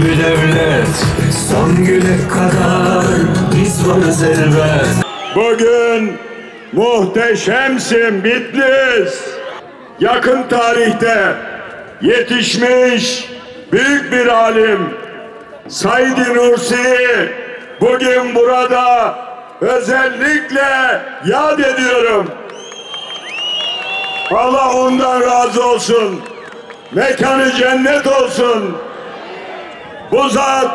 bir devlet, son güne kadar biz varız elbet. Bugün muhteşemsin Bitlis. Yakın tarihte yetişmiş büyük bir alim Said Nursi'yi bugün burada özellikle yad ediyorum. Allah ondan razı olsun. Mekanı cennet olsun. Bu zat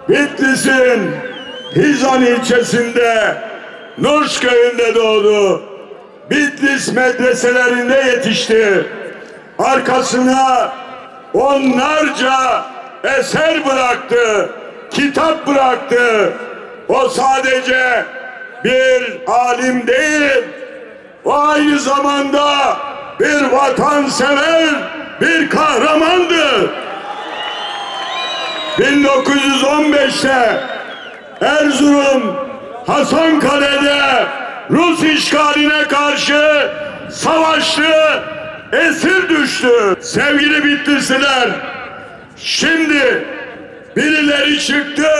Bitlis'in Hizan ilçesinde Nurş köyünde doğdu. Bitlis medreselerinde yetişti. Arkasına onlarca eser bıraktı, kitap bıraktı. O sadece bir alim değil, o aynı zamanda bir vatansever, bir kahramandı. 1915'te Erzurum Hasankale'de Rus işgaline karşı savaştı, esir düştü. Sevgili Bitlisliler, şimdi birileri çıktı,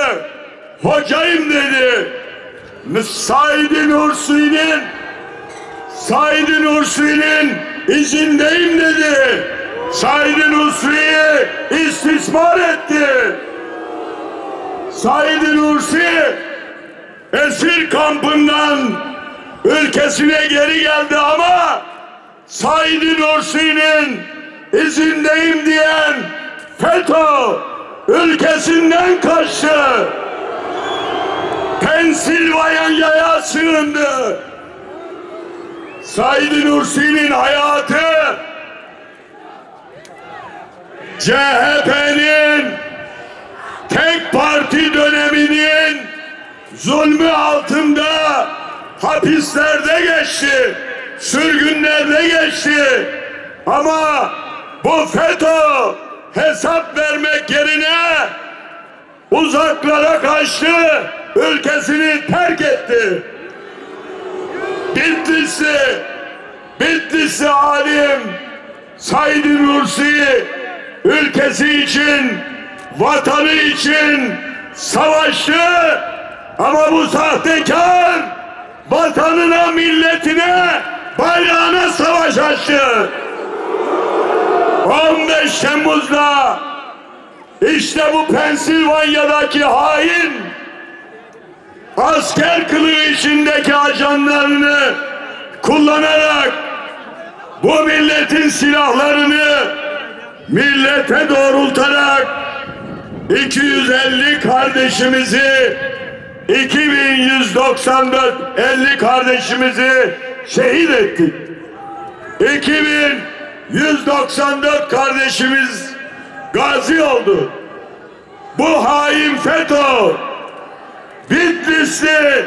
hocayım dedi. Said Nursi'nin izindeyim dedi. Said Nursi'yi istismar etti. Said Nursi esir kampından ülkesine geri geldi ama Said Nursi'nin izindeyim diyen FETÖ ülkesinden kaçtı. Pensilvanya'ya sığındı. Said Nursi'nin hayatı CHP'nin tek parti döneminin zulmü altında hapislerde geçti, sürgünlerde geçti. Ama bu FETÖ hesap vermek yerine uzaklara kaçtı, ülkesini terk etti. Bitlisli alim Said Nursi ülkesi için, vatanı için savaştı. Ama bu sahtekar vatanına, milletine, bayrağına savaş açtı. 15 Temmuz'da işte bu Pensilvanya'daki hain asker kılığı içindeki ajanlarını kullanarak bu milletin silahlarını millete doğrultarak 250 kardeşimizi, 2194 50 kardeşimizi şehit ettik. 2194 kardeşimiz gazi oldu. Bu hain FETÖ Bitlisli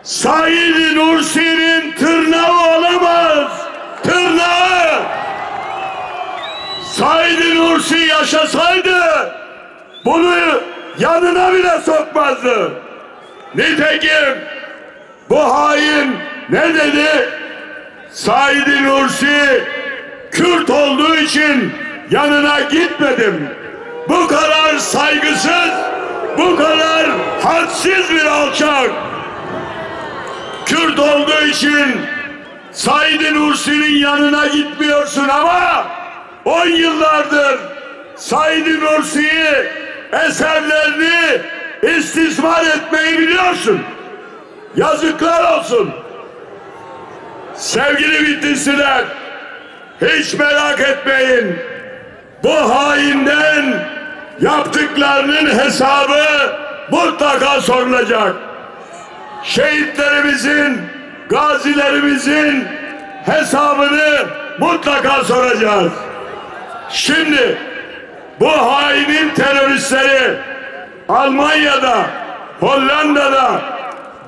Said Nursi'nin tırnağı olamaz. Tırnağı. Said Nursi yaşasaydı bunu yanına bile sokmazdı. Nitekim bu hain ne dedi? Said Nursi Kürt olduğu için yanına gitmedim. Bu kadar saygısız, bu kadar hadsiz bir alçak. Kürt olduğu için Said Nursi'nin yanına gitmiyorsun ama 10 yıllardır Said Nursi'yi, eserlerini istismar etmeyi biliyorsun. Yazıklar olsun. Sevgili Bitlisliler, hiç merak etmeyin. Bu hainden yaptıklarının hesabı mutlaka sorulacak. Şehitlerimizin, gazilerimizin hesabını mutlaka soracağız. Şimdi bu hainin teröristleri Almanya'da, Hollanda'da,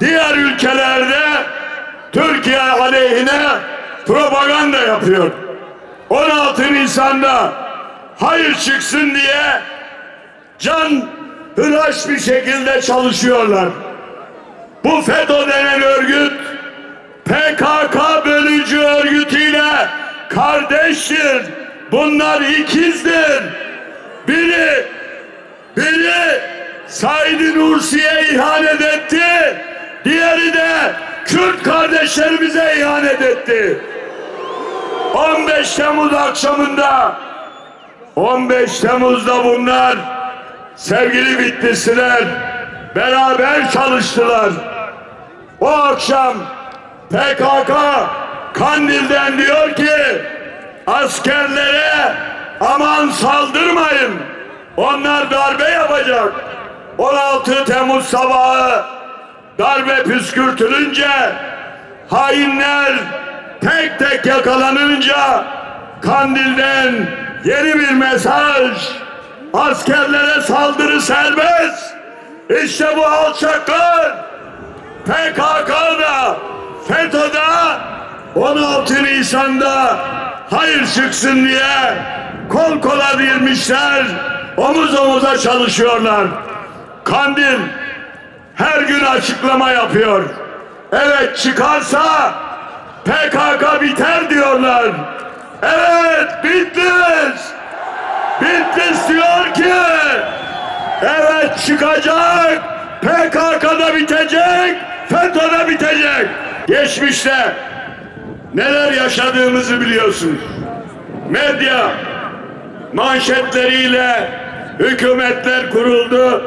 diğer ülkelerde Türkiye aleyhine propaganda yapıyor. 16 Nisan'da hayır çıksın diye can hıraş bir şekilde çalışıyorlar. Bu FETÖ denen örgüt PKK bölücü örgütüyle kardeştir. Bunlar ikizdir. Biri Biri Said Nursi'ye ihanet etti, diğeri de Kürt kardeşlerimize ihanet etti. 15 Temmuz akşamında, 15 Temmuz'da bunlar, sevgili Bitlisliler, beraber çalıştılar. O akşam PKK Kandil'den diyor ki askerlere aman saldırmayın, onlar darbe yapacak. 16 Temmuz sabahı darbe püskürtülünce, hainler tek tek yakalanınca Kandil'den yeni bir mesaj: askerlere saldırı serbest. İşte bu alçaklar PKK'da, FETÖ'de 16 Nisan'da hayır çıksın diye kol kola girmişler, omuz omuza çalışıyorlar. Kandil her gün açıklama yapıyor. Evet, çıkarsa PKK biter diyorlar. Evet, Bitlis. Bitlis diyor ki evet, çıkacak. PKK'da bitecek, FETÖ'de bitecek. Geçmişte neler yaşadığımızı biliyorsunuz. Medya manşetleriyle hükümetler kuruldu,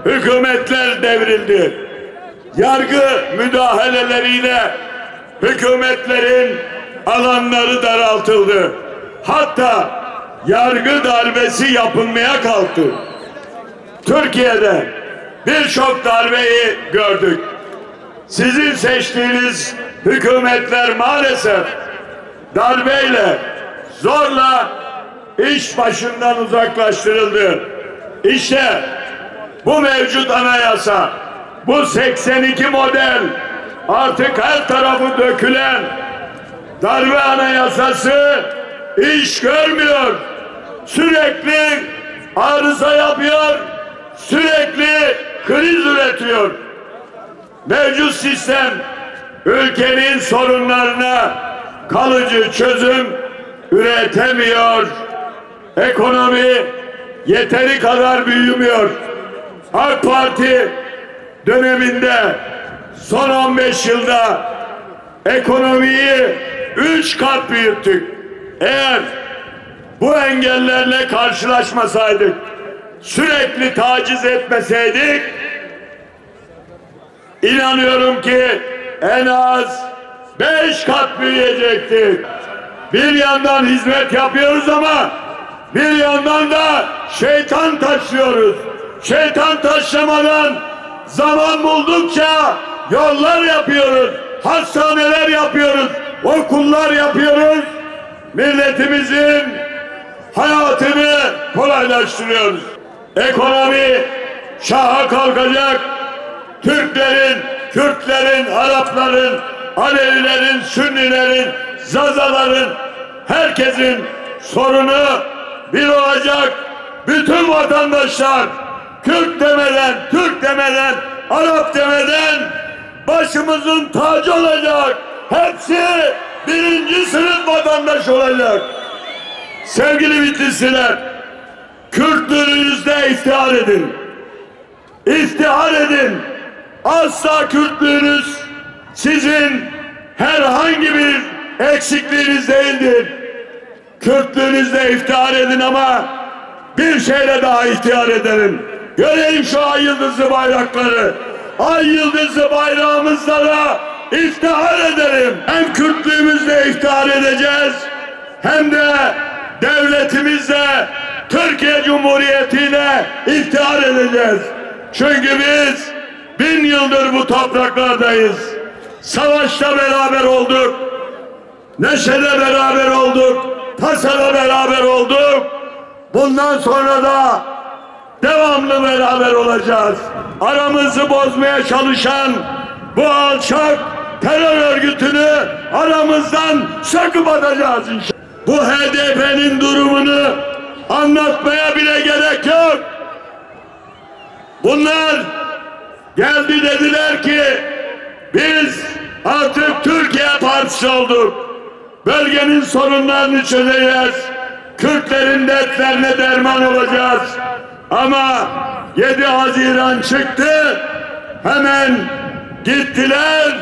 hükümetler devrildi. Yargı müdahaleleriyle hükümetlerin alanları daraltıldı. Hatta yargı darbesi yapılmaya kalktı. Türkiye'de birçok darbeyi gördük. Sizin seçtiğiniz hükümetler maalesef darbeyle, zorla iş başından uzaklaştırıldı. İşte bu mevcut anayasa, bu 82 model, artık her tarafı dökülen darbe anayasası iş görmüyor. Sürekli arıza yapıyor, sürekli kriz üretiyor. Mevcut sistem ülkenin sorunlarına kalıcı çözüm üretemiyor. Ekonomi yeteri kadar büyümüyor. AK Parti döneminde son 15 yılda ekonomiyi 3 kat büyüttük. Eğer bu engellerle karşılaşmasaydık, sürekli taciz etmeseydik, İnanıyorum ki en az 5 kat büyüyecektik. Bir yandan hizmet yapıyoruz ama bir yandan da şeytan taşlıyoruz. Şeytan taşlamadan zaman buldukça yollar yapıyoruz, hastaneler yapıyoruz, okullar yapıyoruz. Milletimizin hayatını kolaylaştırıyoruz. Ekonomi şaha kalkacak. Türklerin, Kürtlerin, Arapların, Alevilerin, Sünnilerin, Zazaların, herkesin sorunu bir olacak. Bütün vatandaşlar Kürt demeden, Türk demeden, Arap demeden başımızın tacı olacak. Hepsi birinci sınıf vatandaş olacak. Sevgili Bitlisliler, Kürtlüğünüzde iftihar edin. İftihar edin. Asla Kürtlüğünüz sizin herhangi bir eksikliğiniz değildir. Kürtlüğünüzde iftihar edin ama bir şeyle daha iftihar edelim. Göreyim şu ay yıldızlı bayrakları. Ay yıldızlı bayrağımızla da iftihar edelim. Hem Kürtlüğümüzle iftihar edeceğiz, hem de devletimizle, Türkiye Cumhuriyeti'yle iftihar edeceğiz. Çünkü biz 1000 yıldır bu topraklardayız. Savaşta beraber olduk. Neşede beraber olduk. Tasada beraber olduk. Bundan sonra da devamlı beraber olacağız. Aramızı bozmaya çalışan bu alçak terör örgütünü aramızdan söküp atacağız inşallah. Bu HDP'nin durumunu anlatmaya bile gerek yok. Bunlar geldi, dediler ki biz artık Türkiye Partisi olduk. Bölgenin sorunlarını çözeceğiz. Kürtlerin dertlerine derman olacağız. Ama 7 Haziran çıktı, hemen gittiler,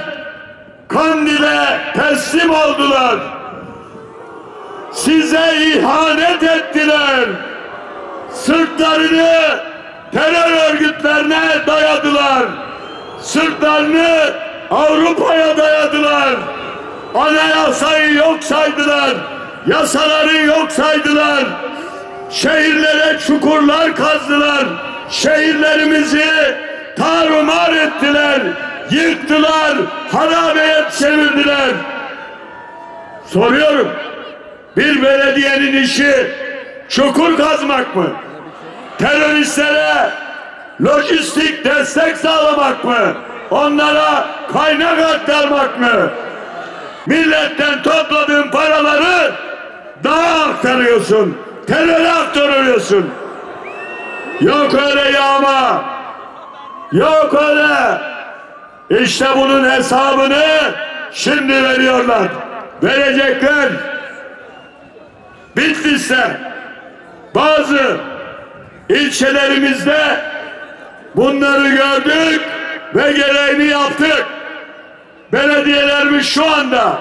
Kandil'e teslim oldular. Size ihanet ettiler. Sırtlarını terör örgütlerine dayadılar. Sırtlarını Avrupa'ya dayadılar. Anayasayı yok saydılar. Yasaları yok saydılar. Şehirlere çukurlar kazdılar. Şehirlerimizi tarumar ettiler. Yıktılar. Harabeye çevirdiler. Soruyorum. Bir belediyenin işi çukur kazmak mı? Teröristlere lojistik destek sağlamak mı? Onlara kaynak aktarmak mı? Milletten topladığın paraları dağa aktarıyorsun. Teröre aktarıyorsun. Yok öyle yağma. Yok öyle. İşte bunun hesabını şimdi veriyorlar. Verecekler. Bitlis'te bazı ilçelerimizde bunları gördük ve gereğini yaptık. Belediyelerimiz şu anda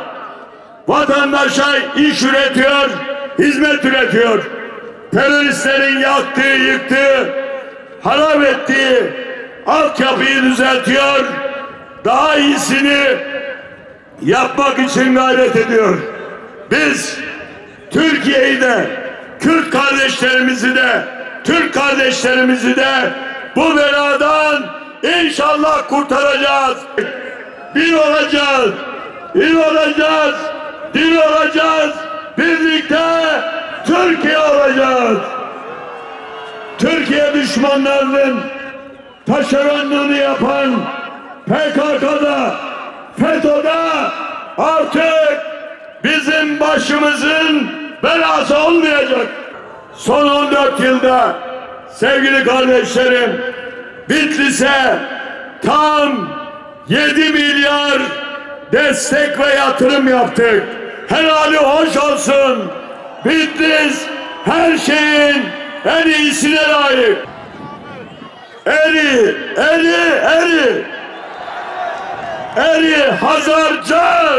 vatandaşa iş üretiyor, hizmet üretiyor. Teröristlerin yaktığı, yıktığı, harap ettiği altyapıyı düzeltiyor. Daha iyisini yapmak için gayret ediyor. Biz Türkiye'yi de, Kürt kardeşlerimizi de, Türk kardeşlerimizi de bu beladan inşallah kurtaracağız. Bir olacağız, bir olacağız, bir olacağız. Birlikte Türkiye olacağız. Türkiye düşmanlarının taşeronluğunu yapan PKK'da, FETÖ'de artık bizim başımızın belası olmayacak. Son 14 yılda sevgili kardeşlerim, Bitlis'e tam 7 milyar destek ve yatırım yaptık. Helali hoş olsun. Bitlis her şeyin en iyisine layık. Eri Hazarca